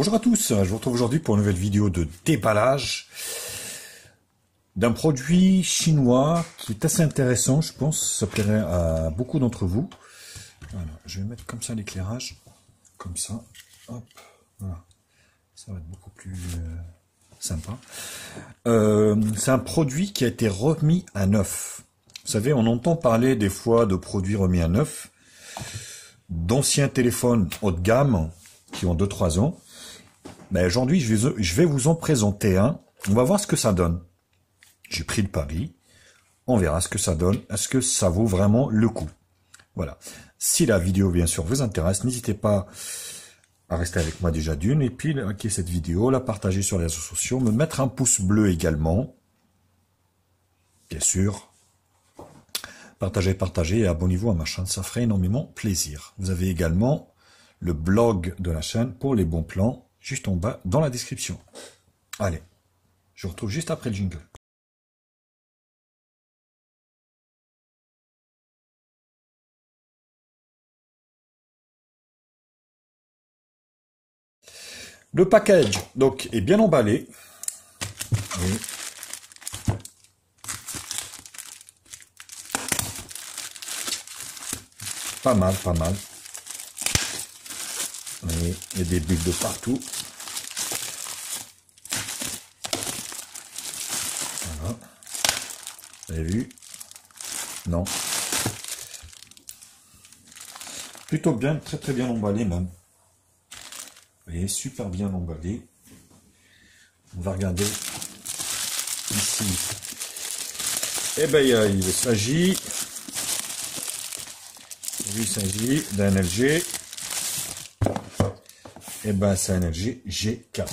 Bonjour à tous, je vous retrouve aujourd'hui pour une nouvelle vidéo de déballage d'un produit chinois qui est assez intéressant, je pense, ça plairait à beaucoup d'entre vous. Voilà, je vais mettre comme ça l'éclairage, comme ça, hop, voilà, ça va être beaucoup plus sympa. C'est un produit qui a été remis à neuf. Vous savez, on entend parler des fois de produits remis à neuf, d'anciens téléphones haut de gamme qui ont 2-3 ans. Mais aujourd'hui, je vais vous en présenter un. On va voir ce que ça donne. J'ai pris le pari. On verra ce que ça donne. Est-ce que ça vaut vraiment le coup? Voilà. Si la vidéo, bien sûr, vous intéresse, n'hésitez pas à rester avec moi déjà d'une. Et puis, liker cette vidéo, la partager sur les réseaux sociaux, me mettre un pouce bleu également. Bien sûr. Partagez et abonnez-vous à ma chaîne. Ça ferait énormément plaisir. Vous avez également le blog de la chaîne pour les bons plans, juste en bas dans la description. Allez, je vous retrouve juste après le jingle. Le package donc est bien emballé. Oui. Pas mal, pas mal. Oui, il y a des bulles de partout. Voilà. Vous avez vu? Non. Plutôt bien, très très bien emballé même. Vous voyez, super bien emballé. On va regarder ici. Eh bien, il s'agit d'un LG. Eh ben, c'est un LG G4.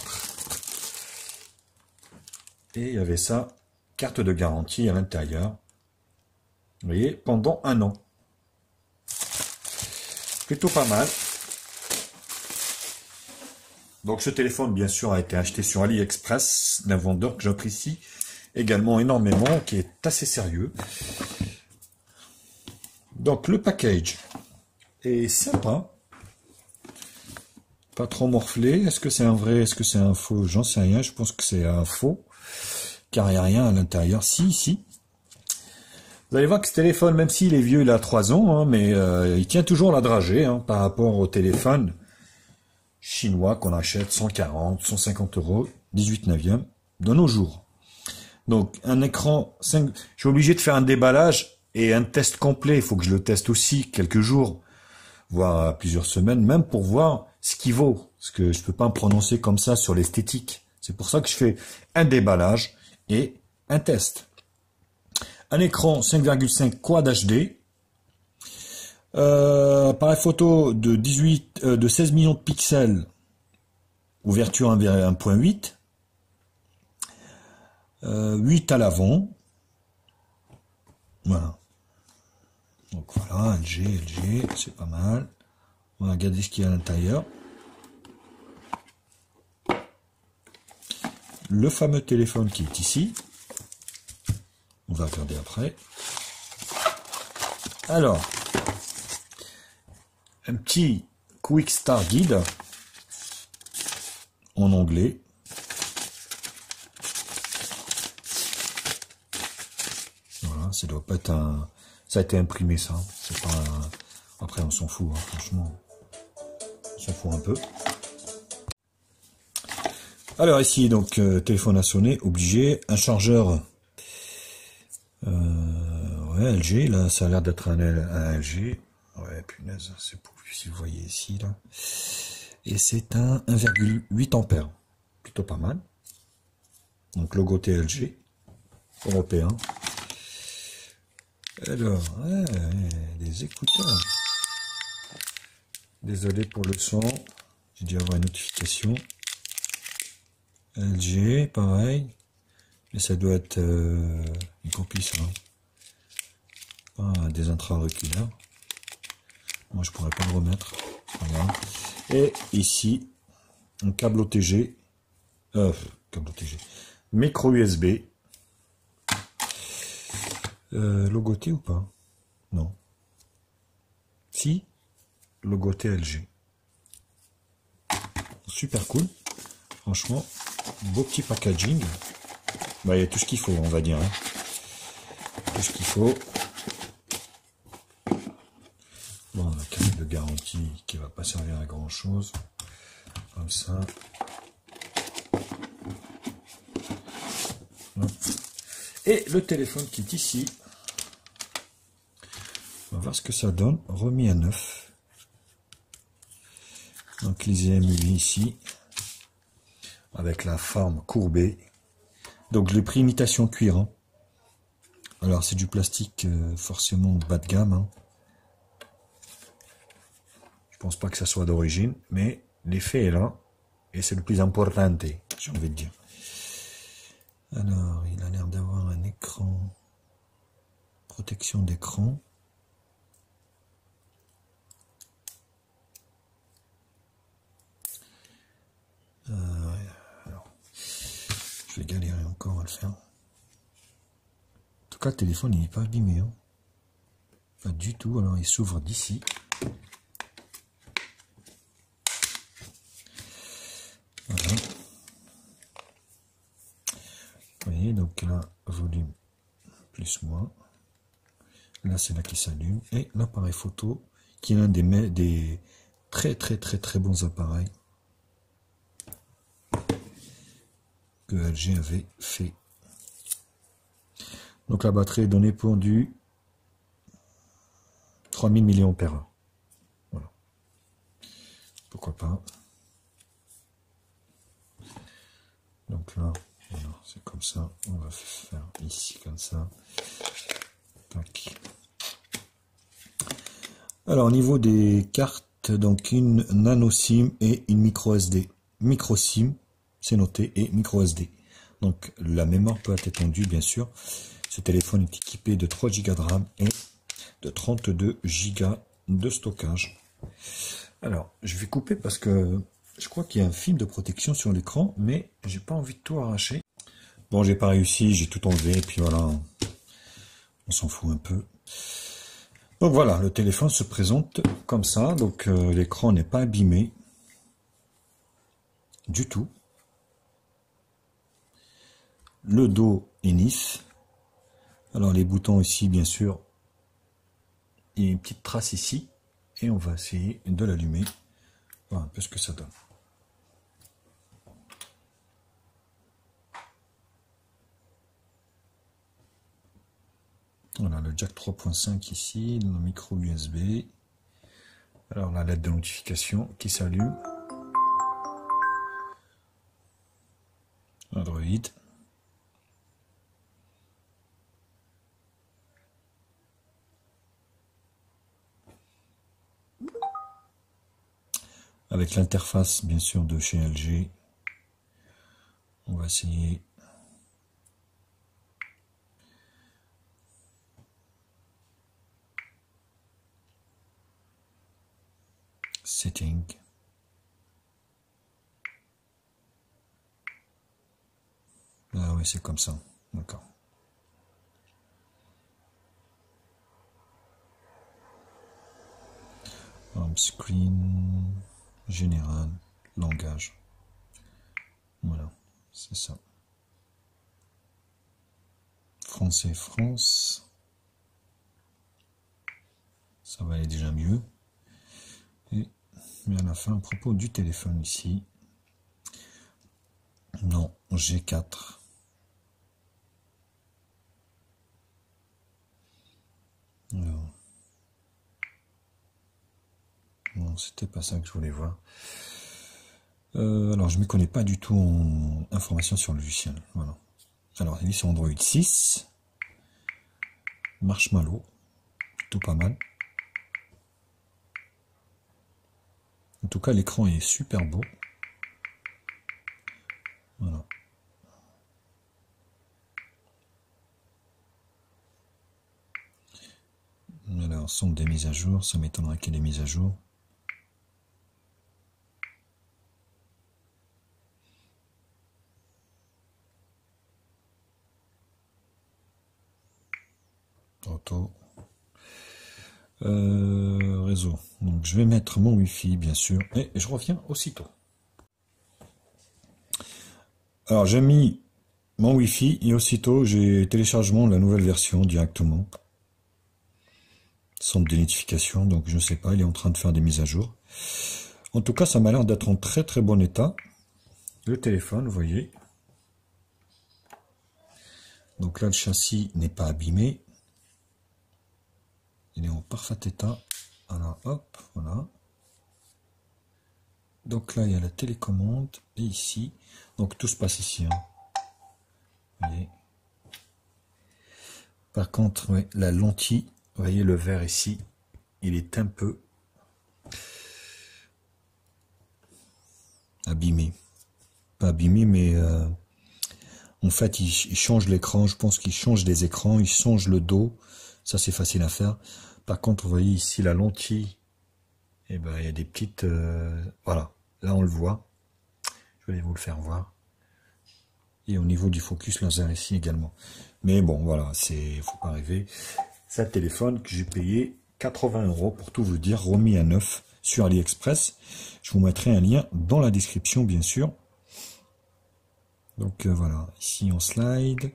Et il y avait ça, carte de garantie à l'intérieur. Vous voyez, pendant 1 an. Plutôt pas mal. Donc ce téléphone, bien sûr, a été acheté sur AliExpress, d'un vendeur que j'apprécie également énormément, qui est assez sérieux. Donc le package est sympa. Pas trop morflé. Est-ce que c'est un vrai? Est-ce que c'est un faux? J'en sais rien. Je pense que c'est un faux. Car il n'y a rien à l'intérieur. Si. Vous allez voir que ce téléphone, même s'il est vieux, il a 3 ans, hein, mais il tient toujours la dragée par rapport au téléphone chinois qu'on achète 140, 150 euros, 18/9 de nos jours. Donc un écran 5. Je suis obligé de faire un déballage et un test complet. Il faut que je le teste aussi quelques jours, voire plusieurs semaines, même pour voir ce qu'il vaut. Parce que je peux pas me prononcer comme ça sur l'esthétique. C'est pour ça que je fais un déballage et un test. Un écran 5,5 Quad HD. Appareil photo de 16 millions de pixels. Ouverture 1.8. 8 à l'avant. Voilà. Donc voilà, LG, c'est pas mal. On va regarder ce qu'il y a à l'intérieur. Le fameux téléphone qui est ici. On va regarder après. Alors, un petit Quick Start Guide en anglais. Voilà, ça doit pas être un... Ça a été imprimé, ça. C'est pas un... Après, on s'en fout, franchement. On s'en fout un peu. Alors ici, donc, téléphone à sonner, obligé. Un chargeur... ouais, LG, là, ça a l'air d'être un LG. Ouais, punaise, c'est pour si vous voyez ici, là. Et c'est un 1,8 ampères. Plutôt pas mal. Donc, logo TLG, européen. Alors, ouais, des écouteurs. Désolé pour le son. J'ai dû avoir une notification. LG, pareil. Mais ça doit être une copie, ça. Pas des intra-auriculaires. Moi, je pourrais pas le remettre. Voilà. Et ici, un câble OTG. Câble OTG. Micro USB. Logoté ou pas? Non. Si. Logoté LG. Super cool. Franchement, beau petit packaging. Bah, il y a tout ce qu'il faut, on va dire. Hein. Tout ce qu'il faut. Bon, la carte de garantie qui va pas servir à grand chose. Comme ça. Hop. Et le téléphone qui est ici. On va voir ce que ça donne. Remis à neuf. Donc les émules ici. Avec la forme courbée. Donc je l'ai pris imitation cuir. Hein. Alors c'est du plastique forcément bas de gamme. Hein. Je pense pas que ça soit d'origine, mais l'effet est là. Et c'est le plus important, j'ai envie de dire. Alors, il a l'air d'avoir un écran. Protection d'écran. Alors, je vais galérer encore à le faire. En tout cas, le téléphone, il n'est pas abîmé. Hein. Pas du tout. Alors, il s'ouvre d'ici. Voilà. Vous voyez, donc là, volume plus moins. Là, c'est là qui s'allume. Et l'appareil photo, qui est l'un des très bons appareils que LG avait fait. Donc la batterie est donnée pour du 3000 mAh. Voilà. Pourquoi pas. Donc là, voilà, c'est comme ça. On va faire ici comme ça. Tac. Alors au niveau des cartes, donc une nano SIM et une micro SD. Micro SIM, c'est noté, et micro SD. Donc la mémoire peut être étendue, bien sûr. Ce téléphone est équipé de 3 Go de RAM et de 32 Go de stockage. Alors, je vais couper parce que je crois qu'il y a un film de protection sur l'écran, mais j'ai pas envie de tout arracher. Bon, j'ai pas réussi, j'ai tout enlevé, et puis voilà, on s'en fout un peu. Donc voilà, le téléphone se présente comme ça, donc l'écran n'est pas abîmé du tout. Le dos est lisse. Alors les boutons ici, bien sûr, il y a une petite trace ici, et on va essayer de l'allumer, voir un peu ce que ça donne. Voilà, le jack 3.5 ici, le micro USB. Alors la LED de notification qui s'allume. Android. Avec l'interface bien sûr de chez LG. On va essayer. Setting. Ah oui, c'est comme ça. D'accord. Home screen, général, langage. Voilà, c'est ça. Français, France. Ça va aller déjà mieux. Mais à la fin, à propos du téléphone ici, non, G4. Alors, non, c'était pas ça que je voulais voir. Alors, je ne m'y connais pas du tout en information sur le logiciel. Voilà. Alors, il est sur Android 6. Marshmallow, plutôt pas mal. En tout cas, l'écran est super beau. Voilà. Alors, sont des mises à jour. Ça m'étonnerait qu'il y ait des mises à jour. Auto. Réseau. Donc, je vais mettre mon Wi-Fi, bien sûr. Et je reviens aussitôt. Alors j'ai mis mon Wi-Fi et aussitôt j'ai téléchargement la nouvelle version directement. Sans des notifications, donc je ne sais pas, il est en train de faire des mises à jour. En tout cas, ça m'a l'air d'être en très très bon état. Le téléphone, vous voyez. Donc là, le châssis n'est pas abîmé. Il est en parfait état. Voilà, hop, voilà. Donc là, il y a la télécommande. Et ici, donc tout se passe ici. Hein. Vous voyez. Par contre, ouais, la lentille, vous voyez le verre ici, il est un peu abîmé. Pas abîmé, mais en fait, il change l'écran. Je pense qu'il change les écrans, il change le dos. Ça, c'est facile à faire. Par contre, vous voyez ici la lentille. Et ben, il y a des petites... voilà, là, on le voit. Je vais vous le faire voir. Et au niveau du focus laser ici également. Mais bon, voilà, faut pas rêver. C'est un téléphone que j'ai payé 80 € pour tout vous dire, remis à neuf sur AliExpress. Je vous mettrai un lien dans la description, bien sûr. Donc voilà, ici on slide,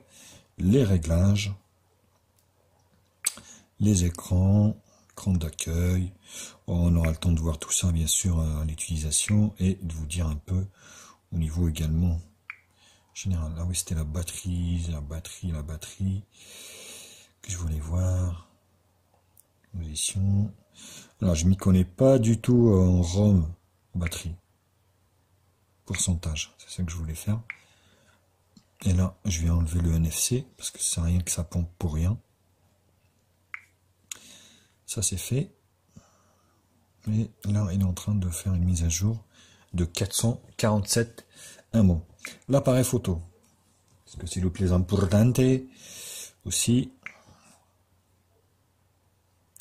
les réglages, les écrans, écran d'accueil. On aura le temps de voir tout ça, bien sûr, à l'utilisation et de vous dire un peu au niveau également général. Là, oui, c'était la batterie que je voulais voir. Position. Alors, je m'y connais pas du tout en ROM, batterie. Pourcentage, c'est ça que je voulais faire. Et là, je vais enlever le NFC, parce que c'est rien que ça pompe pour rien. Ça, c'est fait. Et là, il est en train de faire une mise à jour de 447 MO. L'appareil photo, parce que c'est le plus important aussi.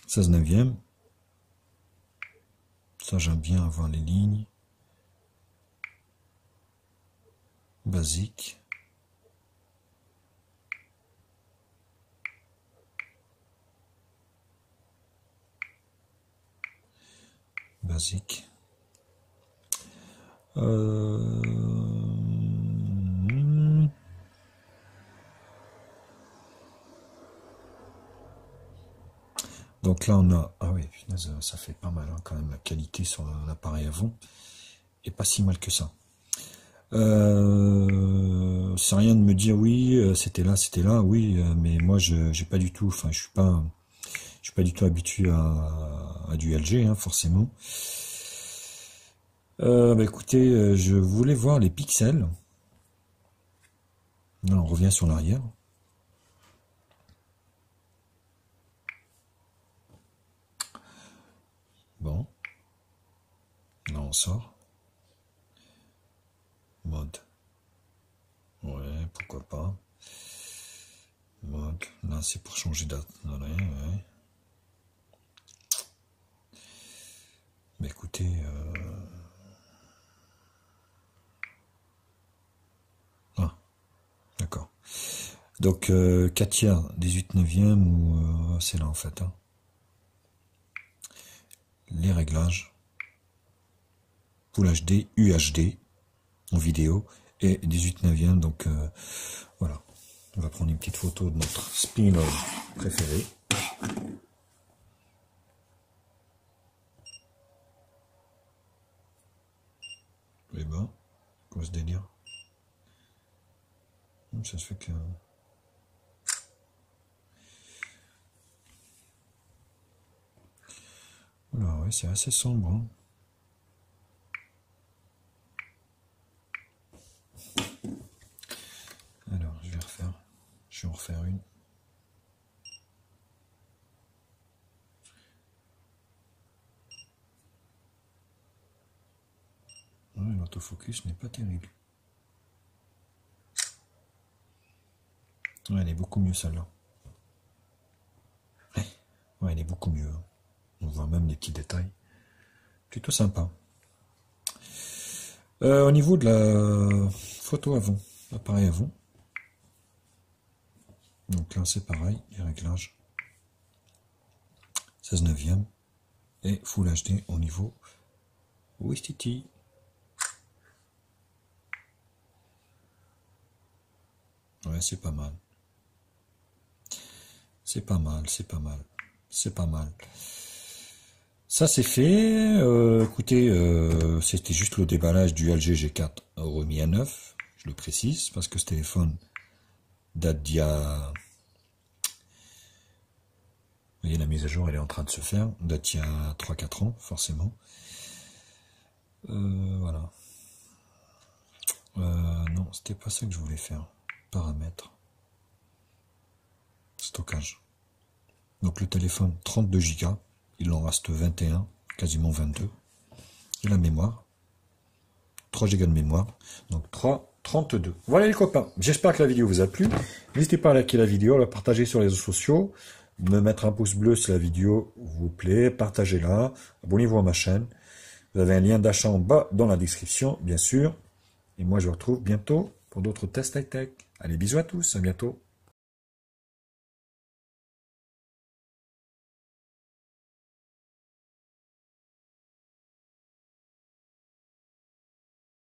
16/9. Ça, j'aime bien avoir les lignes. Basique. Basique. Donc là on a, ah oui, ça fait pas mal hein, quand même, la qualité sur l'appareil avant est pas si mal que ça. C'est rien de me dire oui, c'était là, oui, mais moi j'ai pas du tout, enfin je suis pas du tout habitué à du LG, hein, forcément. Bah écoutez, je voulais voir les pixels. Là, on revient sur l'arrière. Bon. Là, on sort. Mode. Ouais, pourquoi pas. Mode. Là, c'est pour changer de... Ouais. Bah écoutez... Ah, d'accord. Donc, 4 tiers, 18/9 ou... c'est là, en fait. Hein. Les réglages. Full HD, UHD, en vidéo, et 18/9, donc voilà. On va prendre une petite photo de notre spinner préféré. Eh ben, quoi ce délire? Ça se fait que... Voilà, ouais, c'est assez sombre. Hein. Alors, je vais en refaire une. Ouais, l'autofocus n'est pas terrible. Ouais, elle est beaucoup mieux celle-là. Ouais, elle est beaucoup mieux. Hein. On voit même les petits détails. Plutôt sympa. Au niveau de la photo avant, l'appareil avant. Donc là c'est pareil, les réglages 16/9 et Full HD au niveau Ouistiti. Ouais, c'est pas mal. C'est pas mal, c'est pas mal. C'est pas mal. Ça c'est fait. Écoutez, c'était juste le déballage du LG G4 remis à neuf. Je le précise parce que ce téléphone date d'il y a... Vous voyez, la mise à jour, elle est en train de se faire. Date d'il y a 3-4 ans, forcément. Voilà. Non, c'était pas ça que je voulais faire. Paramètres. Stockage. Donc le téléphone, 32 Go. Il en reste 21, quasiment 22. Et la mémoire, 3 Go de mémoire. Donc 32. Voilà les copains. J'espère que la vidéo vous a plu. N'hésitez pas à liker la vidéo, à la partager sur les réseaux sociaux. Me mettre un pouce bleu si la vidéo vous plaît. Partagez-la. Abonnez-vous à ma chaîne. Vous avez un lien d'achat en bas dans la description, bien sûr. Et moi, je vous retrouve bientôt pour d'autres tests high-tech. Allez, bisous à tous, à bientôt.